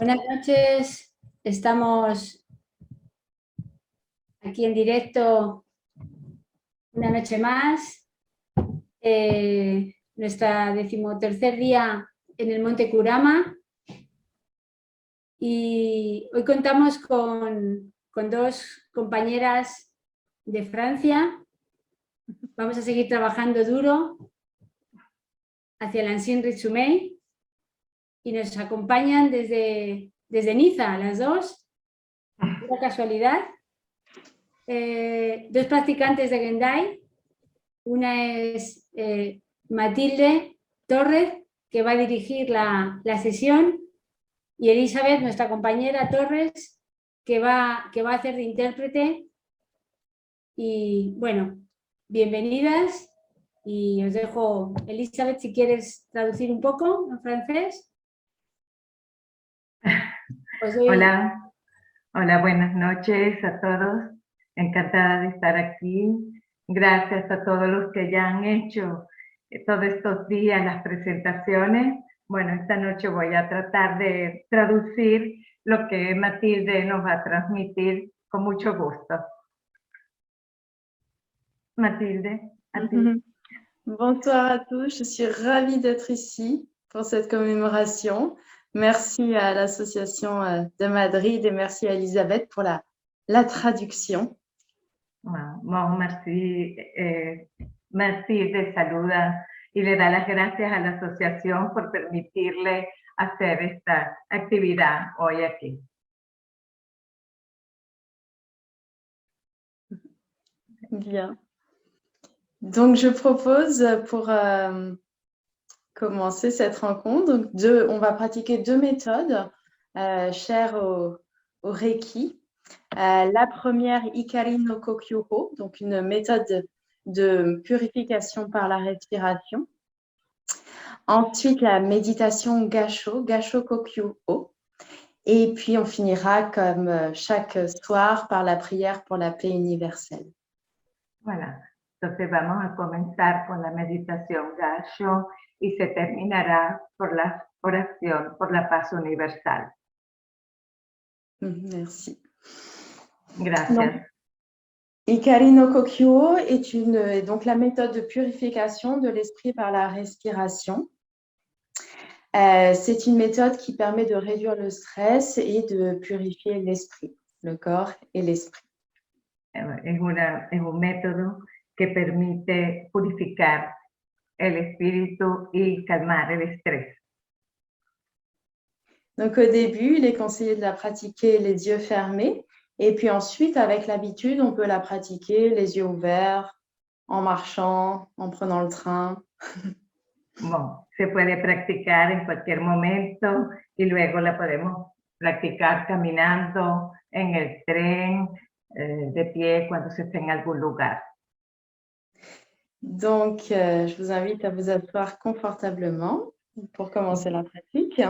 Buenas noches, estamos aquí en directo una noche más, nuestra 13º día en el Monte Kurama, y hoy contamos con dos compañeras de Francia. Vamos a seguir trabajando duro hacia el Ancien Ritsumei y nos acompañan desde Niza, las dos, una casualidad. Dos practicantes de Gendai. Una es Matilde Torres, que va a dirigir la sesión, y Elizabeth, nuestra compañera Torres, que va a hacer de intérprete. Y bueno, bienvenidas, y os dejo, Elizabeth, si quieres traducir un poco en francés. Hola, hola, buenas noches a todos. Encantada de estar aquí. Gracias a todos los que ya han hecho todos estos días las presentaciones. Bueno, esta noche voy a tratar de traducir lo que Matilde nos va a transmitir con mucho gusto. Matilde, a ti. Bonsoir à tous, je suis ravie d'être ici pour cette commémoration. Merci à l'association de Madrid et merci à Elisabeth pour la traduction. Bon, merci. Matilde saluda y le da las gracias a la asociación por permitirle hacer esta actividad hoy aquí. Bien. Donc, je propose pour commencer cette rencontre, donc on va pratiquer deux méthodes chères au Reiki. La première, Ikari no Kokyuho, donc une méthode de purification par la respiration. Ensuite, la méditation Gasho, Gasho Kokyuho. Et puis, on finira comme chaque soir par la prière pour la paix universelle. Voilà. Entonces vamos a comenzar con la meditación Gasho y se terminará por la oración por la paz universal. Merci. Gracias. Donc, Ikari no Kokyuho est donc la méthode de purification de l'esprit par la respiration. C'est une méthode qui permet de réduire le stress et de purifier l'esprit, le corps et l'esprit. Es un método que permite purificar el espíritu y calmar el estrés. Donc au début, il est conseillé de la pratiquer les yeux fermés, et puis ensuite, avec l'habitude, on peut la pratiquer les yeux ouverts, en marchant, en prenant le train. Bon, se puede practicar en cualquier momento y luego la podemos practicar caminando, en el tren, de pie, cuando se esté en algún lugar. Donc, je vous invite à vous asseoir confortablement pour commencer la pratique.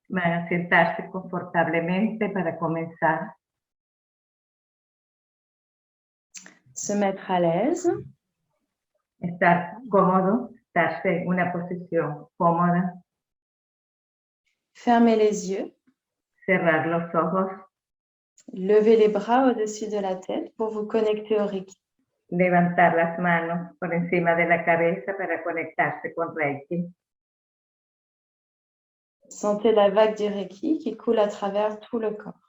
Van a sentarse confortablemente para comenzar. Se mettre à l'aise. Estar cómodo, estarse en una posición cómoda. Fermer les yeux. Cerrar los ojos. Lever les bras au-dessus de la tête pour vous connecter au Reiki. Levantar las manos por encima de la cabeza para conectarse con Reiki. Sentez la vague du Reiki qui coule à travers tout le corps.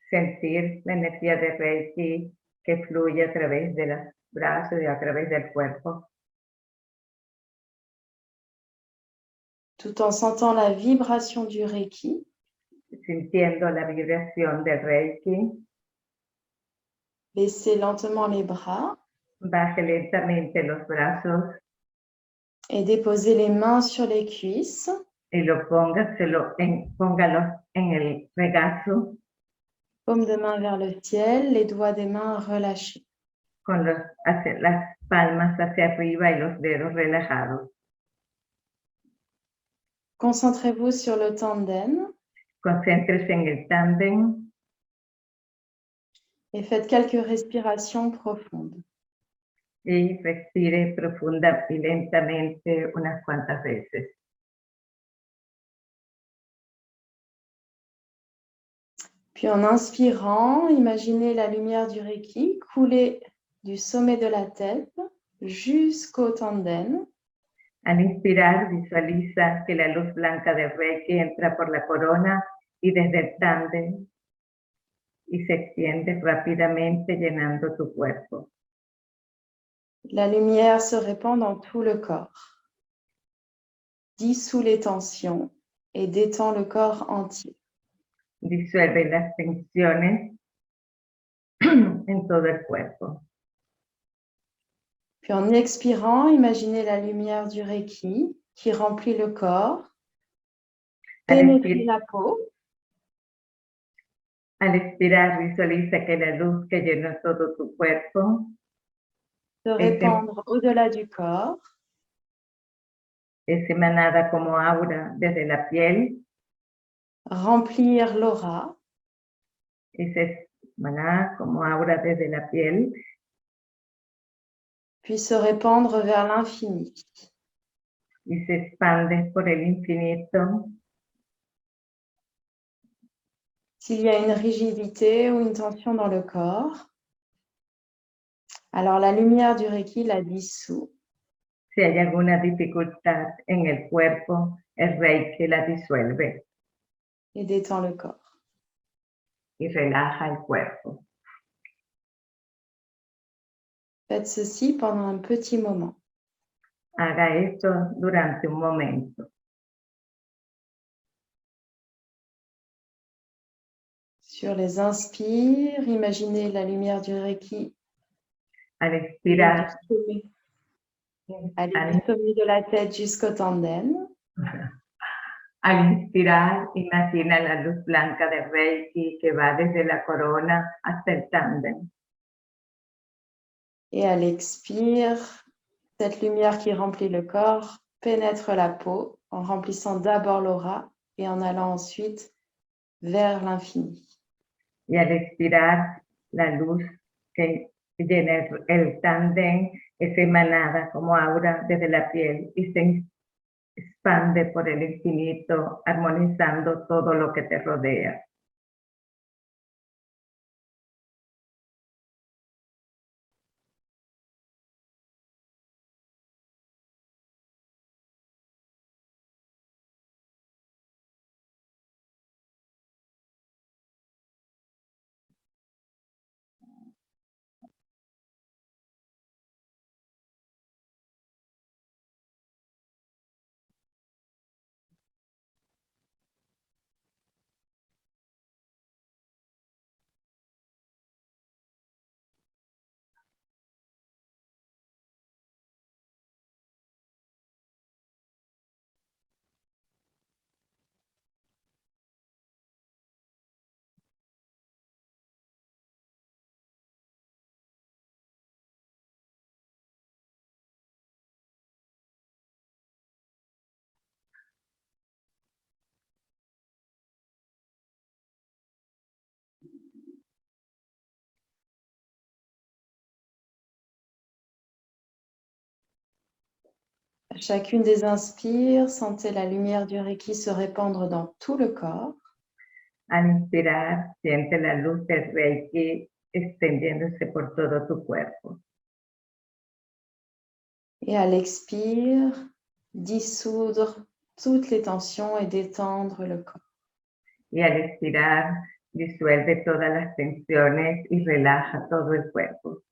Sentir la energía de Reiki que fluye a través de los brazos y a través del cuerpo. Tout en sentant la vibration du Reiki. Sintiendo la vibración del Reiki. Baissez lentement les bras. Baje lentamente los brazos. Et déposez les mains sur les cuisses. Y póngalo en el regazo. Paume de main vers le ciel, les doigts des mains relâchés. Con las palmas hacia arriba y los dedos relajados. Concentrez-vous sur le tanden. Concéntrese en el tándem. Et faites quelques respirations profondes. Y respire profunda y lentamente unas cuantas veces. Puis en inspirant, imaginez la lumière du Reiki couler du sommet de la tête jusqu'au tanden. Al inspirar, visualiza que la luz blanca de Reiki entra por la corona y desde el tándem y se extiende rápidamente llenando tu cuerpo. La lumière se répand dans tout le corps, dissout les tensions et détend le corps entier. Disuelve las tensiones en todo el cuerpo. Puis en expirant, imaginez la lumière du Reiki qui remplit le corps, pénètre la peau. Al expirar, visualiza que la luz que llenó todo tu cuerpo Se répandre au-delà du corps. Es emanada como aura desde la piel. Remplir l'aura. Es emanada como aura desde la piel. Puis se répandre vers l'infini. Y se expande por el infinito. S'il y a une rigidité ou une tension dans le corps, alors la lumière du Reiki la dissout. Si hay alguna dificultad en el cuerpo, el Reiki la disuelve. Et détend le corps. Y relaja el cuerpo. Faites ceci pendant un petit moment. Haga esto durante un momento. Sur les inspires, imaginez la lumière du Reiki. Al expirar, Allez du sommet de la tête jusqu'au tanden. al inspirar, imagina la luz blanca de Reiki que va desde la corona hasta el tándem. Et à l'expire, cette lumière qui remplit le corps pénètre la peau en remplissant d'abord l'aura et en allant ensuite vers l'infini. Y al expirar, la luz que llena el tándem es emanada como aura desde la piel y se expande por el infinito, armonizando todo lo que te rodea. À chacune des inspires, sentez la lumière du Reiki se répandre dans tout le corps. Al inspirar, siente la luz del Reiki extendiéndose por todo tu cuerpo. Et à l'expire, dissoudre toutes les tensions et détendre le corps. Y al expirar, disuelve todas las tensiones y relaja todo el cuerpo.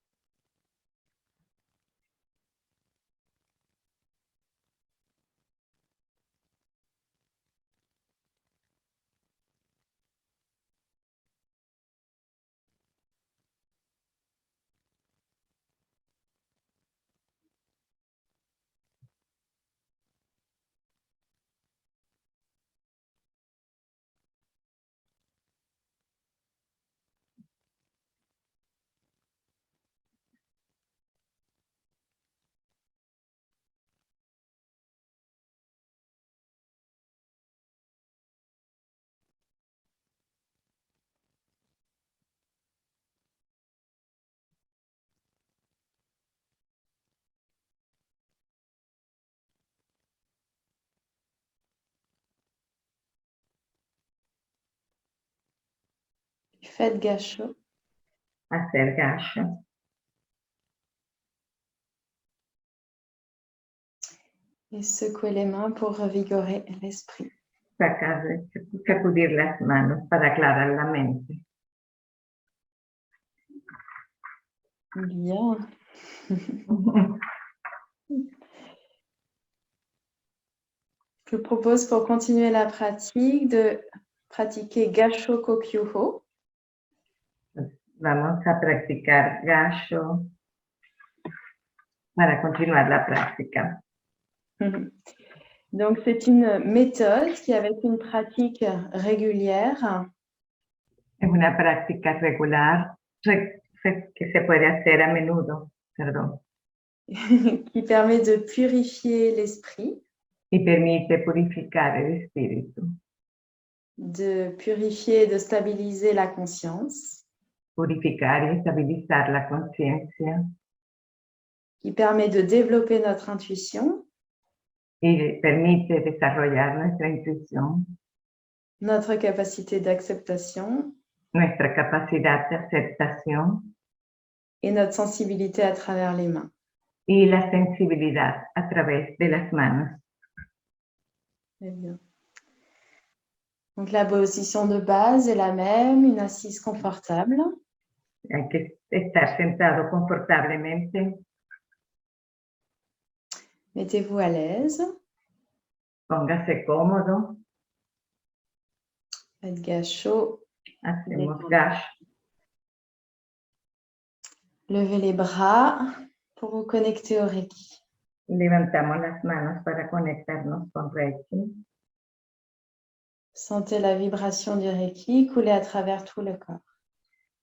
Faites gacho. hacer gacho. Et secouez les mains pour revigorer l'esprit. Sacudir las manos para aclarar la mente. Bien. Je vous propose pour continuer la pratique de pratiquer Gacho Kokyuho. Vamos a practicar gacho para continuar la práctica. Donc, c'est une méthode qui, avec une pratique régulière, Es una práctica regular que se puede hacer a menudo, perdón, qui permet de purifier l'esprit, y permite purificar el espíritu, de purifier et de stabiliser la conscience, purificar y estabilizar la conciencia, qui permet de développer notre intuition, y permite desarrollar nuestra intuición, notre capacité d'acceptation nuestra capacidad de aceptación et notre sensibilité à travers les mains. y la sensibilidad a través de las manos. Très bien. Donc, la position de base est la même, une assise confortable. Hay que estar sentado confortablemente, Mettez-vous à l'aise. póngase cómodo, Faites gacho. hacemos Détendez. gacho. Levez les bras pour vous connecter au Reiki. Levantamos las manos para conectarnos con Reiki. Sentez la vibration du Reiki couler à travers tout le corps.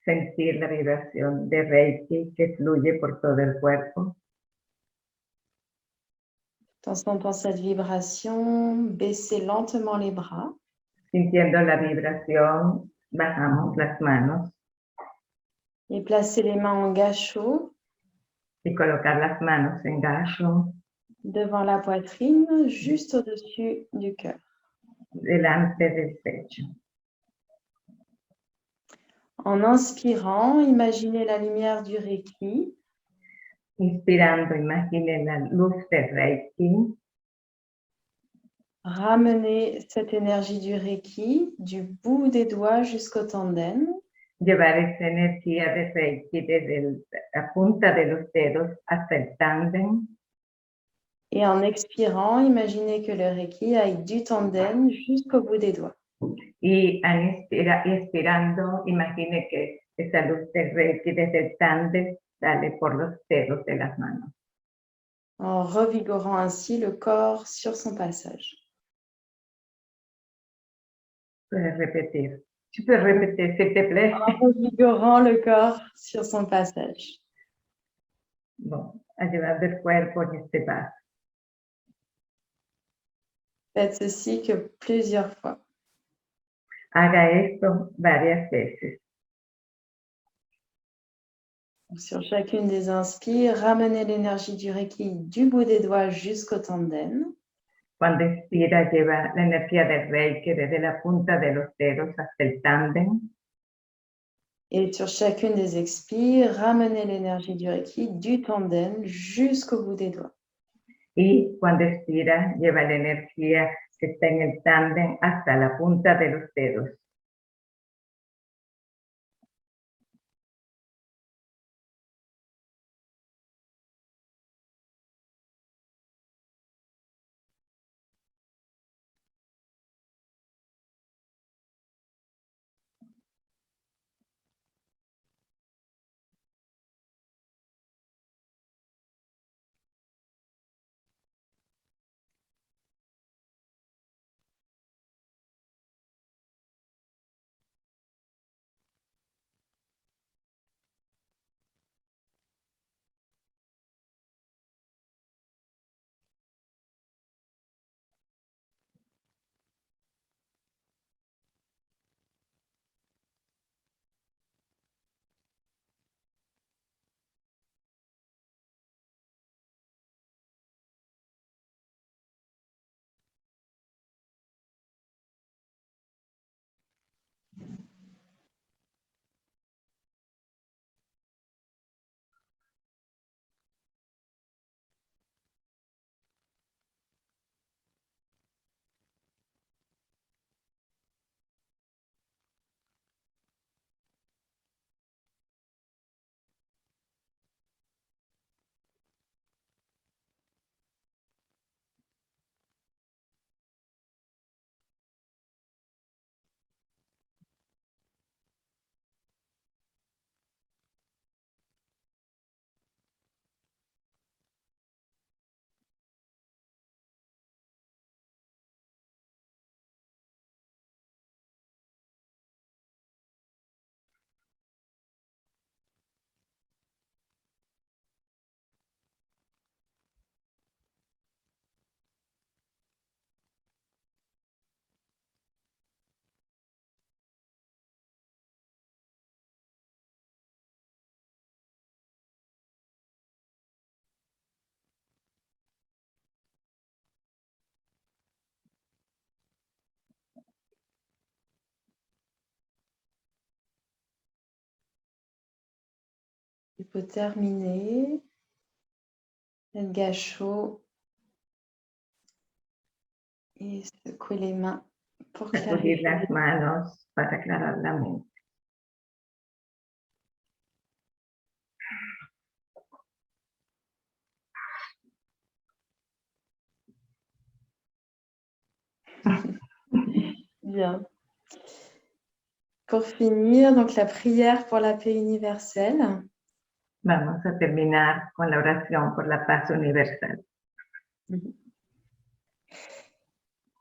Sentir la vibración de Reiki que fluye por todo el cuerpo. En sentant cette vibration, baissez lentement les bras. Sintiendo la vibración, bajamos las manos Et placez les mains en gacho y colocar las manos en gacho devant la poitrine, juste au-dessus du cœur. delante del pecho. En inspirant, imaginez la lumière du Reiki. Inspirando, imagine la luz de Reiki. Ramenez cette énergie du Reiki du bout des doigts jusqu'au tanden. Llevar esa energía de Reiki desde la punta de los dedos hasta el tándem. Et en expirant, imaginez que le Reiki aille du tanden jusqu'au bout des doigts. Y expirando, imagine que esa luz de Reiki desde el tándem sale por los dedos de las manos. En revigorant ainsi le corps sur son passage. Puedes repetir. Tu peux répéter, s'il te plaît. En revigorant le corps sur son passage. Bon, ayudar del cuerpo en este paso. Faites ceci que plusieurs fois. Haga esto varias veces. Sur chacune des inspires, ramenez l'énergie du Reiki du bout des doigts jusqu'au tanden. Cuando inspira, lleva la energía del Reiki desde la punta de los dedos hasta el tándem. Et sur chacune des expires, ramenez l'énergie du Reiki du tanden jusqu'au bout des doigts. Y cuando expira, lleva la energía que está en el tándem hasta la punta de los dedos. Il faut terminer. El gacho. Et secouer les mains pour Sacudir clarifier. las manos para aclarar la mente. Bien. Pour finir, donc la prière pour la paix universelle. Vamos a terminar con la oración por la paz universal.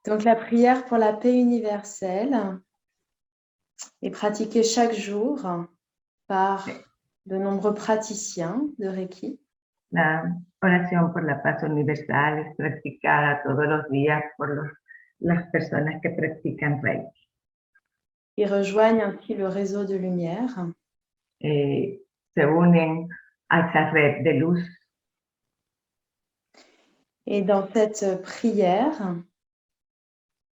Donc la prière pour la paix universelle est pratiquée chaque jour par de nombreux praticiens de Reiki. La oración por la paz universal es practicada todos los días por las personas que practican Reiki. Ils rejoignent ainsi le réseau de lumière Se unen a esa red de luz. et dans cette prière,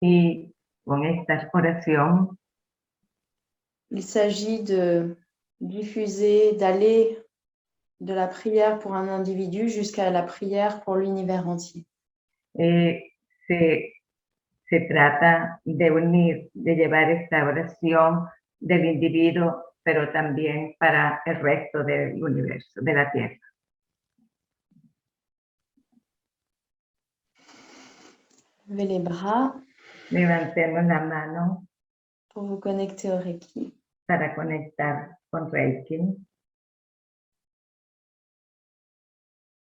Y con esta oración il s'agit de diffuser, d'aller de la prière pour un individu jusqu'à la prière pour l'univers entier. se trata de unir, de llevar esta oración del individuo, pero también para el resto del universo, de la Tierra. Levez les bras Levantemos la mano pour vous connecter au Reiki. para conectar con Reiki.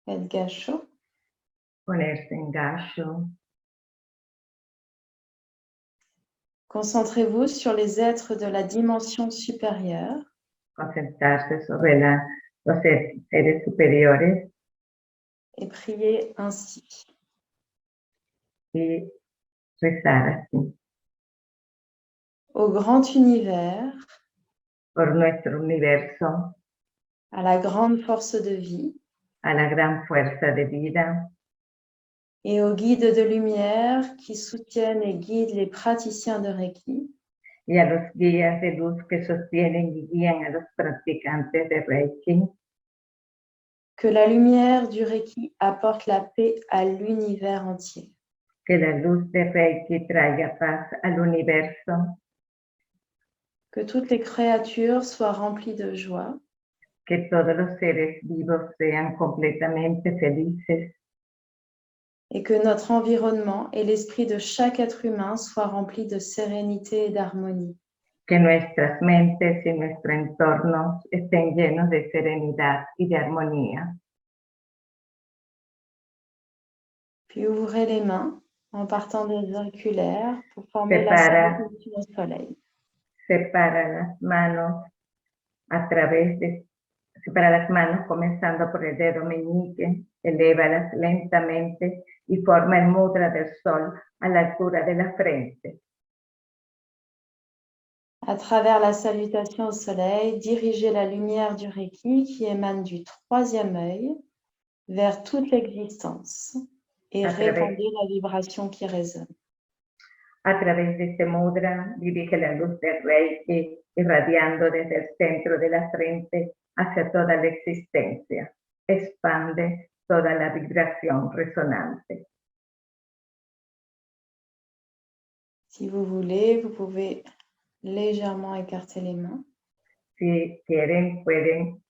Faites gacho. Ponerse en gacho. Concentrez-vous sur les êtres de la dimension supérieure. Concentrarse sobre los seres superiores. Et priez ainsi. Y rezar así. Au grand univers, Por nuestro universo, à la grande force de vie a la gran fuerza de vida et aux guides de lumière qui soutiennent et guident les praticiens de Reiki, y a los guías de luz que sostienen y guían a los practicantes de Reiki, que la lumière du Reiki apporte la paix à l'univers entier. que la luz de Reiki traiga paz al universo, Que toutes les créatures soient remplies de joie, que todos los seres vivos sean completamente felices et que notre environnement et l'esprit de chaque être humain soient remplis de sérénité et d'harmonie. que nuestras mentes y nuestro entorno estén llenos de serenidad y de armonía. Puis ouvrez les mains en partant des auriculaires pour former la Separa, salutation au soleil. separa las manos a través de, separa las manos comenzando por el dedo meñique, elévalas lentamente y forma el mudra del sol a la altura de la frente. À travers la salutation au soleil, dirigez la lumière du Reiki qui émane du troisième œil vers toute l'existence et répandez la vibration qui résonne. A través de este mudra dirige la luz de Reiki irradiando desde el centro de la frente hacia toda la existencia. Expande toda la vibración resonante. Si vous voulez, vous pouvez légèrement écarter les mains. Si quieren, pueden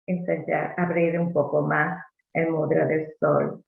ensayar, abrir un poco más el mudra del sol.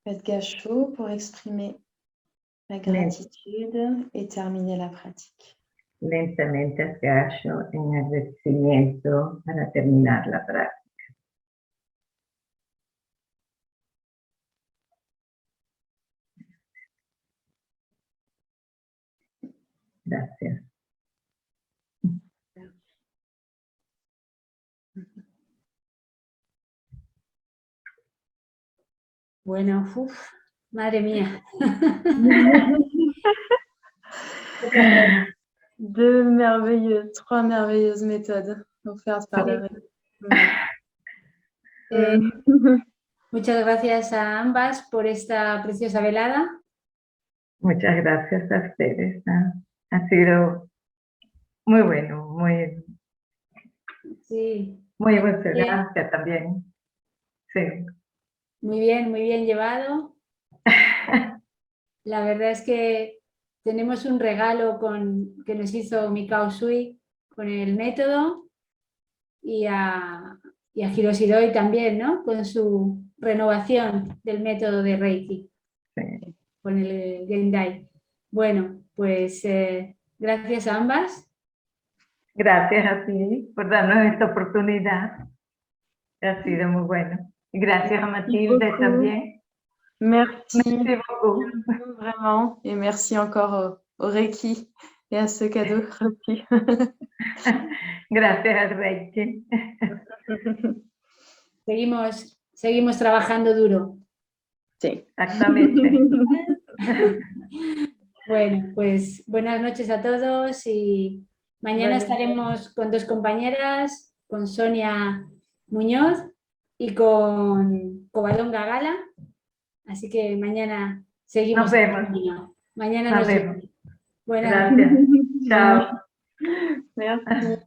Faites gacho pour exprimer la gratitude et terminer la pratique. Lentamente agacho en agradecimiento para terminar la práctica. Gracias. Bueno, madre mía. Trois merveilleuses méthodes offertes par le Muchas gracias a ambas por esta preciosa velada. Muchas gracias a ustedes. Ha sido muy bueno, muy emocionante también. Sí. Muy bien llevado. La verdad es que tenemos un regalo que nos hizo Mikao Sui con el método y a Hiroshi Doi también, ¿no? Con su renovación del método de Reiki, Sí. con el Gendai. Bueno, pues gracias a ambas. Gracias a ti por darnos esta oportunidad. Ha sido muy bueno. Y gracias a Matilde también. Merci beaucoup. Vraiment. Et merci encore au Reiki et à ce cadeau reçu. Gracias al Reiki. Seguimos trabajando duro. Sí. Exactamente. Bueno, pues buenas noches a todos y mañana estaremos con dos compañeras, con Sonia Muñoz y con Covadonga Gala. Así que mañana seguimos. Nos vemos. Mañana nos vemos. Buenas Gracias. Chao. Merci.